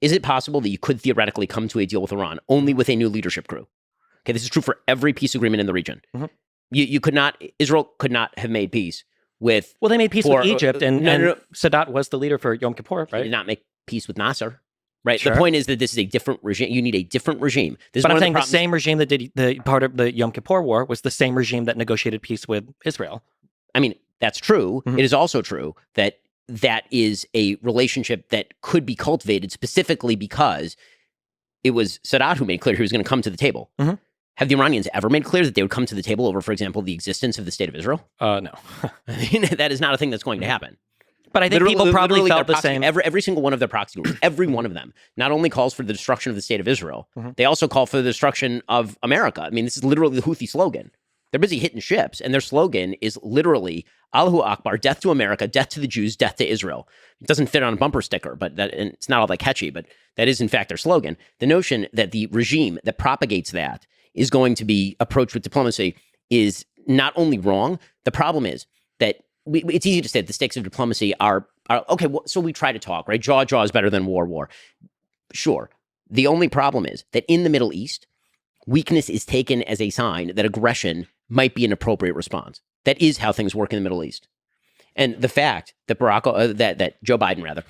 is it possible that you could theoretically come to a deal with Iran only with a new leadership crew? Okay, this is true for every peace agreement in the region. Mm-hmm. You could not, Israel could not have made peace with... Well, they made peace with Egypt, and Sadat was the leader for Yom Kippur, right? He did not make peace with Nasser. Right. Sure. The point is that this is a different regime. You need a different regime. But I'm saying the same regime that did the part of the Yom Kippur War was the same regime that negotiated peace with Israel. I mean, that's true. Mm-hmm. It is also true that that is a relationship that could be cultivated specifically because it was Sadat who made clear he was going to come to the table. Mm-hmm. Have the Iranians ever made clear that they would come to the table over, for example, the existence of the state of Israel? No. I mean, that is not a thing that's going to happen. But I think people probably felt the same. Every single one of their proxy groups, every one of them, not only calls for the destruction of the state of Israel, they also call for the destruction of America. I mean, this is literally the Houthi slogan. They're busy hitting ships, and their slogan is literally Allahu Akbar, death to America, death to the Jews, death to Israel. It doesn't fit on a bumper sticker, and it's not all that catchy, but that is in fact their slogan. The notion that the regime that propagates that is going to be approached with diplomacy is not only wrong. The problem is that it's easy to say that the stakes of diplomacy are okay. Well, so we try to talk, right? Jaw is better than war. Sure. The only problem is that in the Middle East, weakness is taken as a sign that aggression might be an appropriate response. That is how things work in the Middle East. And the fact that that Joe Biden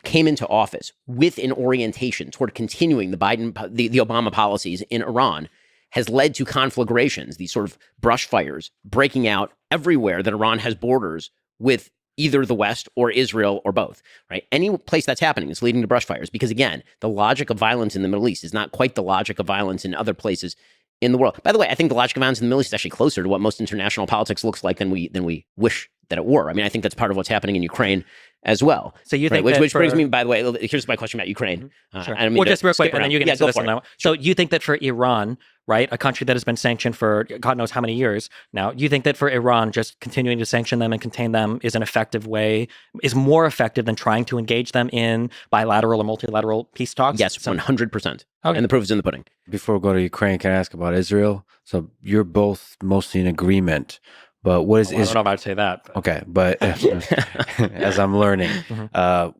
came into office with an orientation toward continuing the Obama policies in Iran has led to conflagrations, these sort of brush fires breaking out everywhere that Iran has borders with either the West or Israel or both, right? Any place that's happening is leading to brush fires because, again, the logic of violence in the Middle East is not quite the logic of violence in other places in the world. By the way, I think the logic of violence in the Middle East is actually closer to what most international politics looks like than we wish that it were. I mean, I think that's part of what's happening in Ukraine as well. So you think which brings me, by the way, here's my question about Ukraine. Sure. Well, just real quick, and then you can answer this one now. So you think that for Iran, right, a country that has been sanctioned for God knows how many years now, you think that for Iran, just continuing to sanction them and contain them is an effective way, is more effective than trying to engage them in bilateral or multilateral peace talks? Yes, 100%. Okay. And the proof is in the pudding. Before we go to Ukraine, can I ask about Israel? So you're both mostly in agreement. But what is Israel? I don't know about to say that. Okay, but as I'm learning,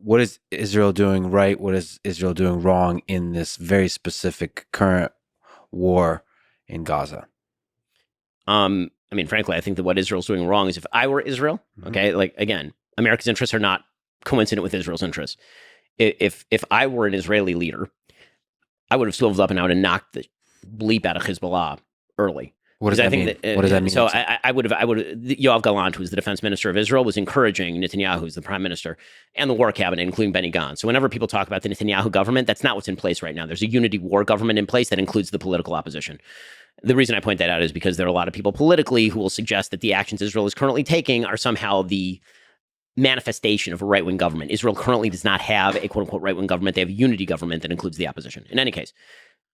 what is Israel doing right? What is Israel doing wrong in this very specific current war in Gaza? I mean, frankly, I think that what Israel's doing wrong is if I were Israel, okay, like, again, America's interests are not coincident with Israel's interests. If I were an Israeli leader, I would have swiveled up and I would have knocked the bleep out of Hezbollah early. What does that mean? What does that mean? So I would have. Yoav Gallant, who's the defense minister of Israel, was encouraging Netanyahu, who's the prime minister, and the war cabinet, including Benny Gantz. So whenever people talk about the Netanyahu government, that's not what's in place right now. There's a unity war government in place that includes the political opposition. The reason I point that out is because there are a lot of people politically who will suggest that the actions Israel is currently taking are somehow the manifestation of a right-wing government. Israel currently does not have a quote-unquote right-wing government. They have a unity government that includes the opposition. In any case,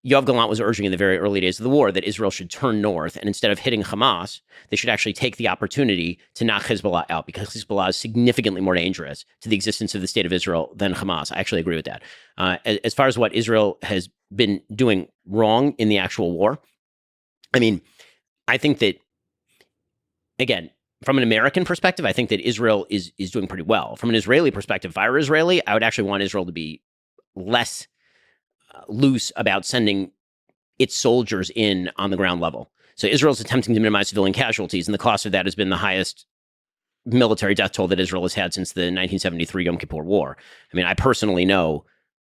Yoav Gallant was urging in the very early days of the war that Israel should turn north, and instead of hitting Hamas, they should actually take the opportunity to knock Hezbollah out, because Hezbollah is significantly more dangerous to the existence of the state of Israel than Hamas. I actually agree with that. As far as what Israel has been doing wrong in the actual war, I mean, I think that, again, from an American perspective, I think that Israel is doing pretty well. From an Israeli perspective, if I were Israeli, I would actually want Israel to be less loose about sending its soldiers in on the ground level. So Israel's attempting to minimize civilian casualties, and the cost of that has been the highest military death toll that Israel has had since the 1973 Yom Kippur War. I mean, I personally know,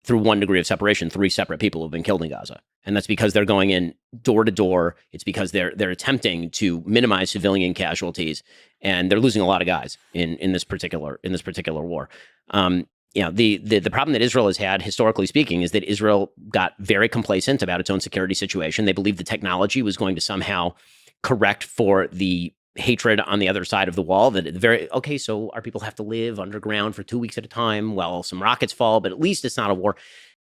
through 1 degree of separation, 3 separate people have been killed in Gaza. And that's because they're going in door to door. It's because they're attempting to minimize civilian casualties, and they're losing a lot of guys in this particular war. The problem that Israel has had, historically speaking, is that Israel got very complacent about its own security situation. They believed the technology was going to somehow correct for the hatred on the other side of the wall. So our people have to live underground for 2 weeks at a time while some rockets fall, but at least it's not a war.